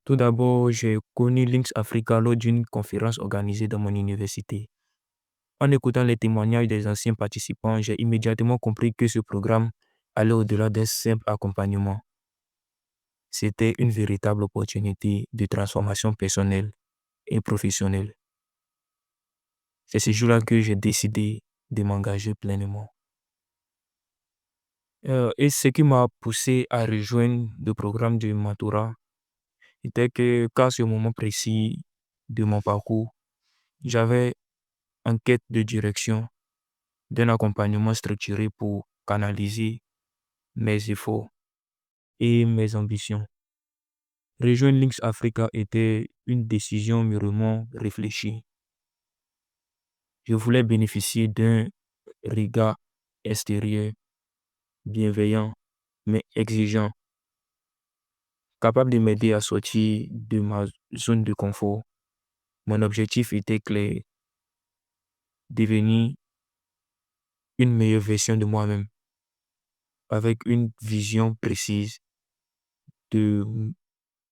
Tout d'abord, j'ai connu Lynx Africa lors d'une conférence organisée dans mon université. En écoutant les témoignages des anciens participants, j'ai immédiatement compris que ce programme allait au-delà d'un simple accompagnement. C'était une véritable opportunité de transformation personnelle et professionnelle. C'est ce jour-là que j'ai décidé de m'engager pleinement. Et ce qui m'a poussé à rejoindre le programme de mentorat était que, qu'à ce moment précis de mon parcours, j'avais en quête de direction, d'un accompagnement structuré pour canaliser mes efforts et mes ambitions. Rejoindre Lynx Africa était une décision mûrement réfléchie. Je voulais bénéficier d'un regard extérieur, bienveillant, mais exigeant, capable de m'aider à sortir de ma zone de confort. Mon objectif était clair: devenir une meilleure version de moi-même, avec une vision précise de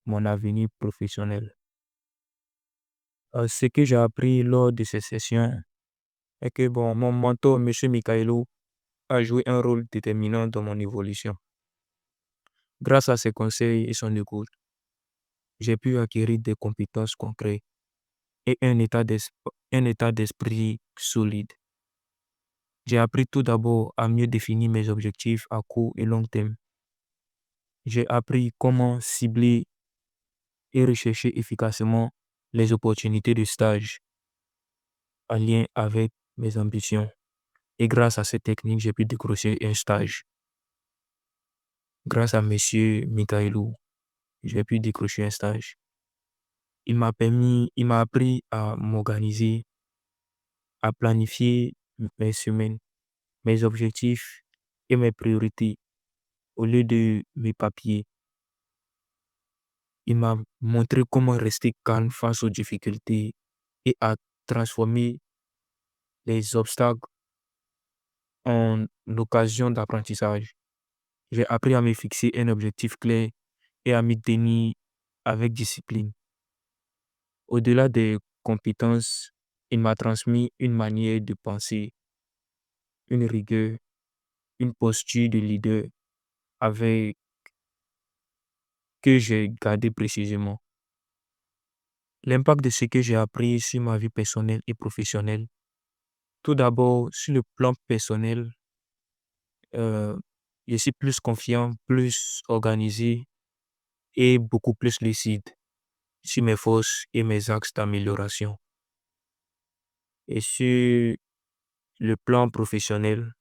mon avenir professionnel. Ce que j'ai appris lors de ces sessions est que mon mentor, M. Mikhailo, a joué un rôle déterminant dans mon évolution. Grâce à ses conseils et son écoute, j'ai pu acquérir des compétences concrètes et un état d'esprit solide. J'ai appris tout d'abord à mieux définir mes objectifs à court et long terme. J'ai appris comment cibler et rechercher efficacement les opportunités de stage en lien avec mes ambitions. Et grâce à cette technique, j'ai pu décrocher un stage. Grâce à Monsieur Mikhailou, j'ai pu décrocher un stage. Il m'a appris à m'organiser, à planifier mes semaines, mes objectifs et mes priorités au lieu de mes papiers. Il m'a montré comment rester calme face aux difficultés et à transformer les obstacles en occasion d'apprentissage. J'ai appris à me fixer un objectif clair et à m'y tenir avec discipline. Au-delà des compétences, il m'a transmis une manière de penser, une rigueur, une posture de leader avec que j'ai gardé précisément. L'impact de ce que j'ai appris sur ma vie personnelle et professionnelle. Tout d'abord, sur le plan personnel, euh, je suis plus confiant, plus organisé et beaucoup plus lucide sur mes forces et mes axes d'amélioration. Et sur le plan professionnel,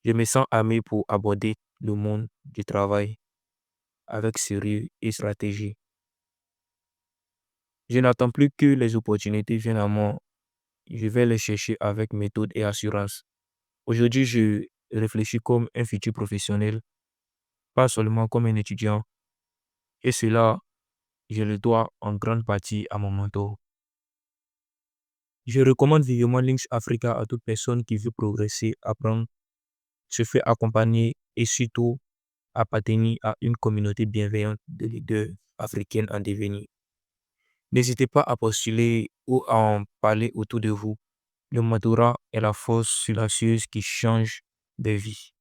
je me sens armé pour aborder le monde du travail avec sérieux et stratégie. Je n'attends plus que les opportunités viennent à moi. Je vais les chercher avec méthode et assurance. Aujourd'hui, je réfléchis comme un futur professionnel, pas seulement comme un étudiant. Et cela, je le dois en grande partie à mon mentor. Je recommande vivement Lynx Africa à toute personne qui veut progresser, apprendre, se faire accompagner et surtout appartenir à une communauté bienveillante de leaders africains en devenir. N'hésitez pas à postuler ou à en parler autour de vous. Le mentorat est la force silencieuse qui change des vies.